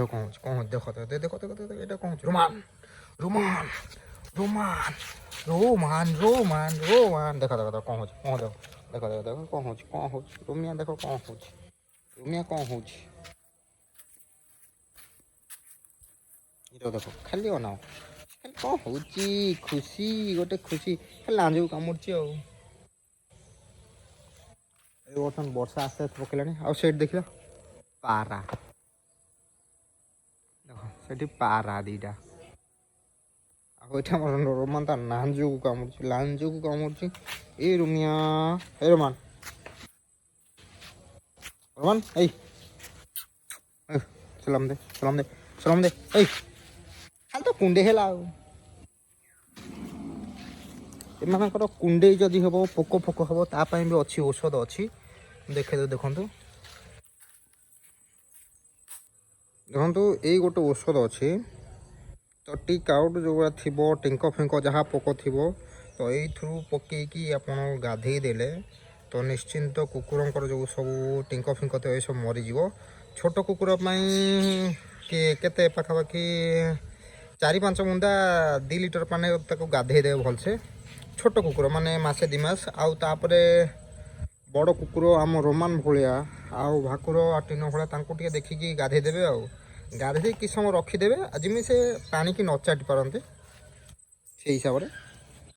कौन हो देखो देखो देखो देखो ये कौन रोमान रोमान रोमान रोमान रोमान रोमान देखो देखो कौन हो देखो देखो देखो कौन हो रोमिया देखो कौन हो रोमिया कौन हो ये देखो खाली अनाओ खाली कौन हो खुशी गोटे खुशी खाली लांजू कामुड़ी आ बर्तमान वर्षा आस्ते आस्ते पकड़ानी आउ से देख पारा देख से पारा दीटा आम रोमान ता लांजू को कामुड़ी ए रोमिया ए रोमान रोमान सलाम दे सलाम दे सलाम दे खाली तो कुंडे है एमानकर कुंडे जदि हम पोक फोक हम तापाई भी अच्छी औषध अच्छी देखे देखु देखु यही गोटे औषध अच्छी तो टिक आउट जो थी टिंक फिंक जहाँ पोक थी तो यही थ्रू पकईकि आप गाधे देले तो निश्चिंत कुकुर जो सब टिंक फिंक तो ये सब मरीज छोट कुकुर के पाखापाखि 4-5 बुंदा 2 लीटर पाने गाधे देवे भलसे छोट कुकुर माने मासे 2 मास आउ तापरे बड़ कुकुर आम रोमान भाया आउ भाकुर आ टीन भाया देखिकी गाधे देवे आउ गाधे किस समय रखीदे जमी से पानी की न चाटी पारते से हिसाब से